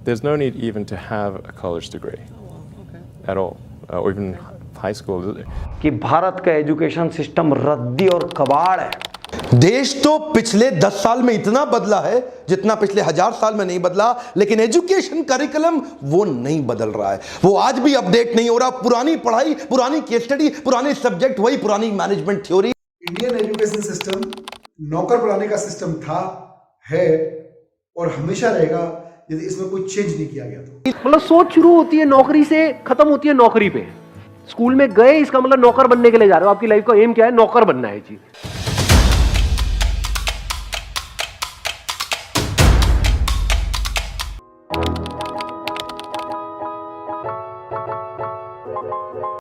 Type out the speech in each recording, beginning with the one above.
there's no need even to have a college degree at all, or even high school. कि भारत का education system रद्दी और कबाड़ है। देश तो पिछले 10 साल में इतना बदला है जितना पिछले 1000 साल में नहीं बदला, लेकिन एजुकेशन करिकुलम वो नहीं बदल रहा है, वो आज भी अपडेट नहीं हो रहा। पुरानी पढ़ाई, पुरानी केस स्टडी, पुराने सब्जेक्ट, वही पुरानी management theory. Indian education system नौकर बनाने का सिस्टम था, है और हमेशा रहेगा यदि इसमें कोई चेंज नहीं किया गया तो। मतलब सोच शुरू होती है नौकरी से, खत्म होती है नौकरी पे। स्कूल में गए, इसका मतलब नौकर बनने के लिए जा रहे हो। आपकी लाइफ का एम क्या है? नौकर बनना है जी।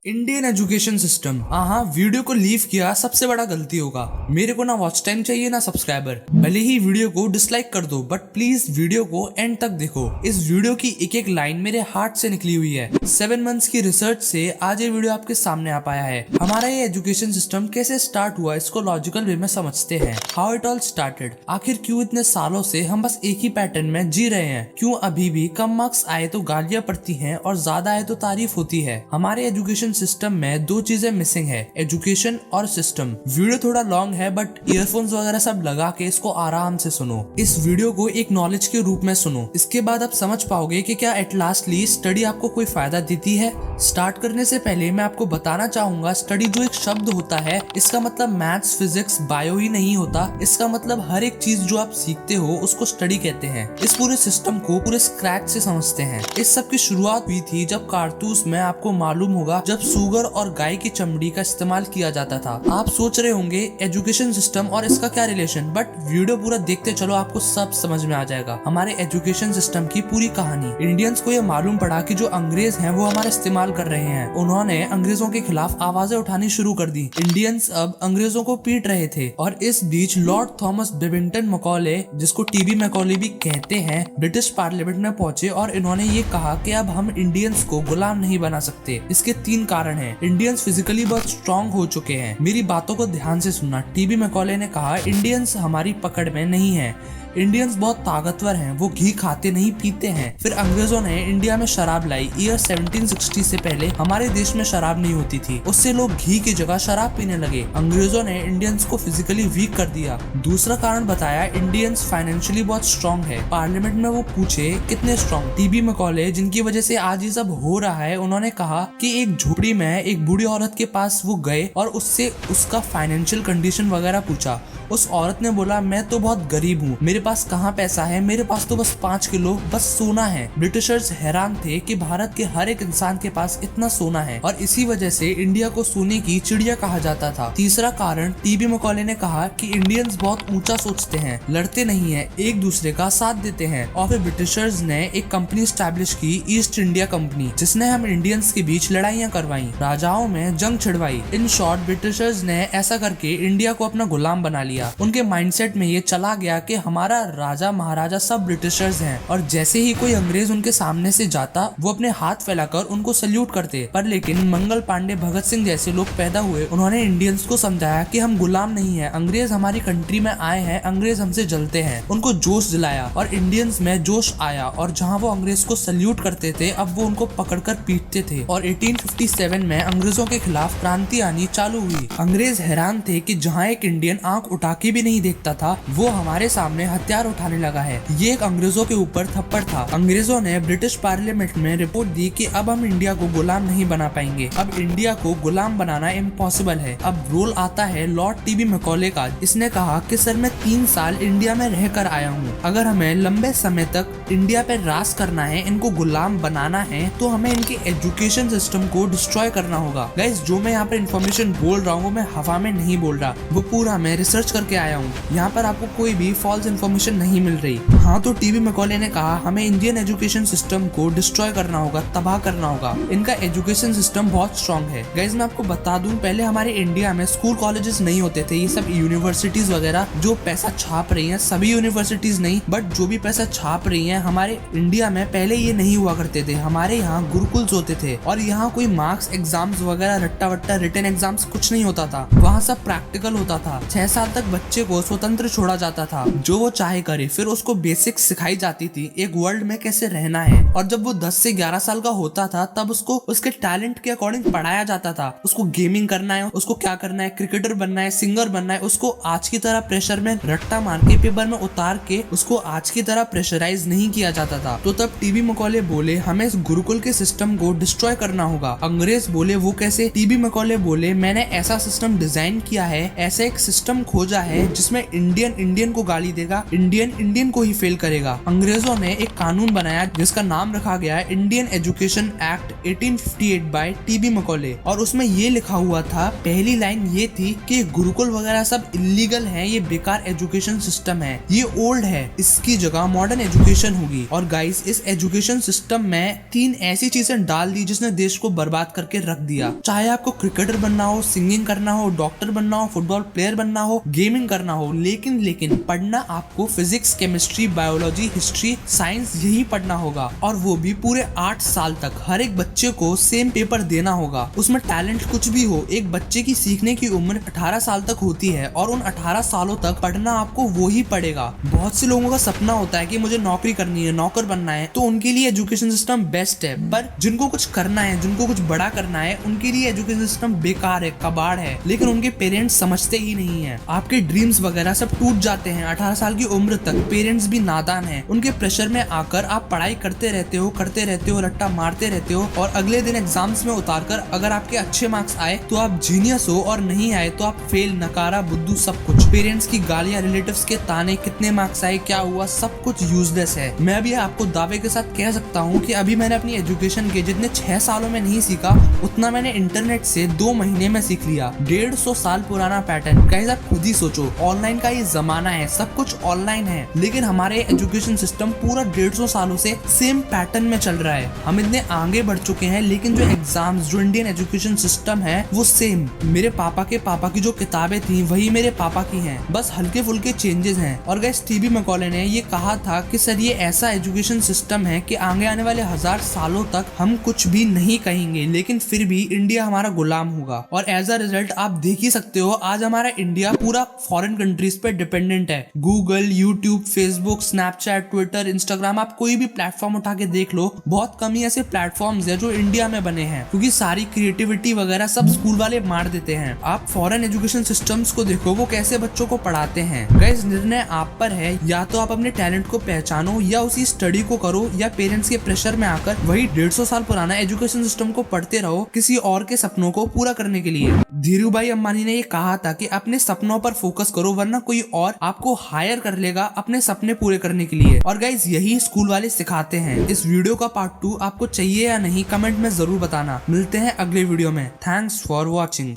Indian education system. हाँ, वीडियो को लीव किया सबसे बड़ा गलती होगा। मेरे को ना वॉच टाइम चाहिए ना सब्सक्राइबर। भले ही वीडियो को डिसलाइक कर दो, बट प्लीज वीडियो को एंड तक देखो। इस वीडियो की एक एक लाइन मेरे हार्ट से निकली हुई है। 7 मंथ्स की रिसर्च से आज ये वीडियो आपके सामने आ पाया है। हमारा ये एजुकेशन सिस्टम कैसे स्टार्ट हुआ, इसको लॉजिकल वे में समझते हैं। How it all started. आखिर क्यों इतने सालों से हम बस एक ही पैटर्न में जी रहे हैं? क्यों अभी भी कम मार्क्स आए तो गालियां पड़ती हैं और ज्यादा आए तो तारीफ होती है? हमारे एजुकेशन सिस्टम में 2 चीजें मिसिंग है, एजुकेशन और सिस्टम। वीडियो थोड़ा लॉन्ग है, बट ईयरफोन्स वगैरह सब लगा के इसको आराम से सुनो। इस वीडियो को एक नॉलेज के रूप में सुनो। इसके बाद आप समझ पाओगे कि क्या एट लास्टली स्टडी आपको कोई फायदा देती है। स्टार्ट करने से पहले मैं आपको बताना चाहूंगा, स्टडी जो एक शब्द होता है, इसका मतलब मैथ्स, फिजिक्स, बायो ही नहीं होता। इसका मतलब हर एक चीज जो आप सीखते हो उसको स्टडी कहते हैं। इस पूरे सिस्टम को पूरे स्क्रैच से समझते हैं। इस सब की शुरुआत हुई थी जब कारतूस में, आपको मालूम होगा, जब सुगर और गाय की चमड़ी का इस्तेमाल किया जाता था। आप सोच रहे होंगे एजुकेशन सिस्टम और इसका क्या रिलेशन, बट वीडियो पूरा देखते चलो, आपको सब समझ में आ जाएगा। हमारे एजुकेशन सिस्टम की पूरी कहानी। इंडियंस को यह मालूम पड़ा कि जो अंग्रेज हैं वो हमारा इस्तेमाल कर रहे हैं। उन्होंने अंग्रेजों के खिलाफ आवाजें उठानी शुरू कर दी। इंडियंस अब अंग्रेजों को पीट रहे थे और इस बीच लॉर्ड थॉमस बेबिंगटन मैकॉले, जिसको टीबी मैकॉले भी कहते हैं, ब्रिटिश पार्लियामेंट में पहुंचे और इन्होंने ये कहा कि अब हम इंडियंस को गुलाम नहीं बना सकते। इसके 3 कारण हैं। इंडियंस फिजिकली बहुत स्ट्रॉन्ग हो चुके हैं। मेरी बातों को ध्यान से सुनना। टीबी मैकॉले ने कहा, इंडियंस हमारी पकड़ में नहीं है। इंडियंस बहुत ताकतवर हैं, वो घी खाते नहीं पीते हैं। फिर अंग्रेजों ने इंडिया में शराब लाई। ईयर 1760 से पहले हमारे देश में शराब नहीं होती थी, उससे लोग घी की जगह शराब पीने लगे। अंग्रेजों ने इंडियंस को फिजिकली वीक कर दिया। दूसरा कारण बताया, इंडियंस फाइनेंशियली बहुत स्ट्रॉन्ग है। पार्लियामेंट में वो पूछे कितने स्ट्रॉन्ग। टीबी मैकॉले, जिनकी वजह से आज ये सब हो रहा है, उन्होंने कहा कि एक झोपड़ी में एक बूढ़ी औरत के पास वो गए और उससे उसका फाइनेंशियल कंडीशन वगैरह पूछा। उस औरत ने बोला, मैं तो बहुत गरीब हूँ, मेरे पास कहाँ पैसा है, मेरे पास तो बस 5 किलो बस सोना है। ब्रिटिशर्स हैरान थे कि भारत के हर एक इंसान के पास इतना सोना है और इसी वजह से इंडिया को सोने की चिड़िया कहा जाता था। तीसरा कारण, टीबी मैकॉले ने कहा कि इंडियंस बहुत ऊंचा सोचते हैं, लड़ते नहीं है, एक दूसरे का साथ देते हैं। और फिर ब्रिटिशर्स ने एक कंपनी स्टैब्लिश की, ईस्ट इंडिया कंपनी, जिसने हम इंडियंस के बीच लड़ाइयाँ करवाई, राजाओं में जंग छिड़वाई। इन शॉर्ट, ब्रिटिशर्स ने ऐसा करके इंडिया को अपना गुलाम बना लिया। उनके माइंडसेट में ये चला गया कि हमारा राजा महाराजा सब ब्रिटिशर्स हैं और जैसे ही कोई अंग्रेज उनके सामने से जाता, वो अपने हाथ फैलाकर उनको सल्यूट करते। पर लेकिन मंगल पांडे, भगत सिंह जैसे लोग पैदा हुए, उन्होंने इंडियंस को समझाया कि हम गुलाम नहीं है, अंग्रेज हमारी कंट्री में आए हैं, अंग्रेज हमसे जलते हैं। उनको जोश दिलाया और इंडियंस में जोश आया और जहाँ वो अंग्रेज को सल्यूट करते थे, अब वो उनको पकड़कर पीटते थे। और 1857 में अंग्रेजों के खिलाफ क्रांति आनी चालू हुई। अंग्रेज हैरान थे कि जहाँ एक इंडियन आंख उठा के भी नहीं देखता था, वो हमारे सामने हथियार उठाने लगा है। ये एक अंग्रेजों के ऊपर थप्पड़ था। अंग्रेजों ने ब्रिटिश पार्लियामेंट में रिपोर्ट दी कि अब हम इंडिया को गुलाम नहीं बना पाएंगे, अब इंडिया को गुलाम बनाना इम्पॉसिबल है। अब रोल आता है लॉर्ड टीबी मैकॉले का। इसने कहा कि सर, मैं 3 साल इंडिया में रहकर आया हूँ, अगर हमें लंबे समय तक इंडिया पे राज करना है, इनको गुलाम बनाना है, तो हमें इनके एजुकेशन सिस्टम को डिस्ट्रॉय करना होगा। गाइस, जो मैं यहाँ पर इन्फॉर्मेशन बोल रहा हूँ, मैं हवा में नहीं बोल रहा, वो पूरा मैं रिसर्च करके आया हूँ। यहाँ पर आपको कोई भी फॉल्स इन्फॉर्मेशन नहीं मिल रही। हाँ, तो टीबी मैकॉले ने कहा हमें इंडियन एजुकेशन सिस्टम को डिस्ट्रॉय करना होगा, तबाह करना होगा। इनका एजुकेशन सिस्टम बहुत स्ट्रॉन्ग है। गाइस, मैं आपको बता दूं, पहले हमारे इंडिया में स्कूल कॉलेजेस नहीं होते थे, ये सब यूनिवर्सिटीज वगैरह जो पैसा छाप रही हैं, सभी यूनिवर्सिटीज नहीं, बट जो भी पैसा छाप रही हैं, हमारे इंडिया में पहले ये नहीं हुआ करते थे। हमारे यहाँ गुरुकुल्स होते थे और यहाँ कोई मार्क्स एग्जाम्स वगैरह, रट्टा वट्टा रिटन एग्जाम्स कुछ नहीं होता था। वहाँ सब प्रैक्टिकल होता था। 6 साल तक तक बच्चे को स्वतंत्र छोड़ा जाता था, जो वो चाहे करे। फिर उसको बेसिक्स सिखाई जाती थी, एक वर्ल्ड में कैसे रहना है। और जब वो 10 से 11 साल का होता था तब उसको उसके टैलेंट के अकॉर्डिंग पढ़ाया जाता था। उसको गेमिंग करना है, उसको क्या करना है, क्रिकेटर बनना है, सिंगर बनना है। उसको आज की तरह प्रेशर में रट्टा मार के पेपर में उतार के उसको आज की तरह प्रेशराइज नहीं किया जाता था। तो तब टीबी मैकॉले बोले हमें इस गुरुकुल के सिस्टम को डिस्ट्रॉय करना होगा। अंग्रेज बोले वो कैसे? टीबी मैकॉले बोले मैंने ऐसा सिस्टम डिजाइन किया है, ऐसा एक सिस्टम खोजा है जिसमें इंडियन को गाली देगा, इंडियन को ही फेल करेगा। अंग्रेजों ने एक कानून बनाया जिसका नाम रखा गया है Indian Education Act 1858 by TB Macaulay. और उसमें ये लिखा हुआ था, पहली लाइन ये थी कि गुरुकुल वगैरह सब इलीगल है, ये बेकार एजुकेशन सिस्टम है, ये ओल्ड है, इसकी जगह मॉडर्न एजुकेशन होगी। और गाइस इस एजुकेशन सिस्टम में 3 ऐसी चीजें डाल दी जिसने देश को बर्बाद करके रख दिया। चाहे आपको क्रिकेटर बनना हो, सिंगिंग करना हो, डॉक्टर बनना हो, फुटबॉल प्लेयर बनना हो, गेमिंग करना हो, लेकिन पढ़ना आपको physics, chemistry, biology, history, science यही पढ़ना होगा। और वो भी पूरे 8 साल तक। हर एक बच्चे को सेम पेपर देना होगा। उसमें टैलेंट कुछ भी हो, एक बच्चे की सीखने की उम्र 18 साल तक होती है और उन 18 सालों तक पढ़ना आपको वो ही पड़ेगा। बहुत से लोगों का सपना होता है कि मुझे नौकरी करनी है, नौकर बनना है, तो उनके लिए एजुकेशन सिस्टम बेस्ट है। पर जिनको कुछ करना है, जिनको कुछ बड़ा करना है, उनके लिए एजुकेशन सिस्टम बेकार है, कबाड़ है। लेकिन उनके पेरेंट्स समझते ही नहीं है। आपके ड्रीम्स वगैरह सब टूट जाते हैं 18 साल की उम्र तक। पेरेंट्स भी नादान है, उनके प्रेशर में आकर आप पढ़ाई करते रहते हो, रट्टा मारते रहते हो और अगले दिन एग्जाम्स में उतारकर अगर आपके अच्छे मार्क्स आए तो आप जीनियस हो और नहीं आए तो आप फेल, नकारा, बुद्धू, सब कुछ। पेरेंट्स की गालियां, रिलेटिव्स के ताने, कितने मार्क्स आए, क्या हुआ, सब कुछ यूजलेस है। मैं अभी आपको दावे के साथ कह सकता हूँ कि अभी मैंने अपनी एजुकेशन के जितने 6 सालों में नहीं सीखा उतना मैंने इंटरनेट से 2 महीने में सीख लिया। 150 साल पुराना पैटर्न। गाइस आप खुद ही सोचो, ऑनलाइन का ये जमाना है, सब कुछ ऑनलाइन है, लेकिन हमारे एजुकेशन सिस्टम पूरा 150 सालों से सेम पैटर्न में चल रहा है। हम इतने आगे बढ़ चुके हैं लेकिन जो एग्जाम्स, जो इंडियन एजुकेशन सिस्टम है वो सेम। मेरे पापा की जो किताबें थी वही मेरे पापा की हैं, बस हल्के फुल्के चेंजेस हैं। और गाइस टीबी मैकॉले ने ये कहा था कि सर ये ऐसा एजुकेशन सिस्टम है कि आगे आने वाले 1000 सालों तक हम कुछ भी नहीं कहेंगे, लेकिन फिर भी इंडिया हमारा गुलाम होगा। और एज अ रिजल्ट आप देख ही सकते हो आज हमारा इंडिया पूरा फॉरेन कंट्रीज पे डिपेंडेंट है। Google, YouTube, Facebook, Snapchat, Twitter, Instagram, आप कोई भी प्लेटफॉर्म उठा के देख लो, बहुत कम ही ऐसे प्लेटफॉर्म्स है जो इंडिया में बने हैं, क्योंकि सारी क्रिएटिविटी वगैरह सब स्कूल वाले मार देते हैं। आप फॉरेन एजुकेशन सिस्टम्स को देखो, वो कैसे बच्चों को पढ़ाते हैं। गाइस निर्णय आप पर है, या तो आप अपने टैलेंट को पहचानो या उसी स्टडी को करो, या पेरेंट्स के प्रेशर में आकर वही 150 साल पुराना एजुकेशन सिस्टम को पढ़ते रहो किसी और के सपनों को पूरा करने के लिए। धीरूभाई अंबानी ने ये कहा था कि अपने सपनों पर फोकस करो वरना कोई और आपको हायर कर लेगा अपने सपने पूरे करने के लिए। और गाइस यही स्कूल वाले सिखाते हैं। इस वीडियो का पार्ट 2 आपको चाहिए या नहीं कमेंट में जरूर बताना। मिलते हैं अगले वीडियो में। Thanks for watching.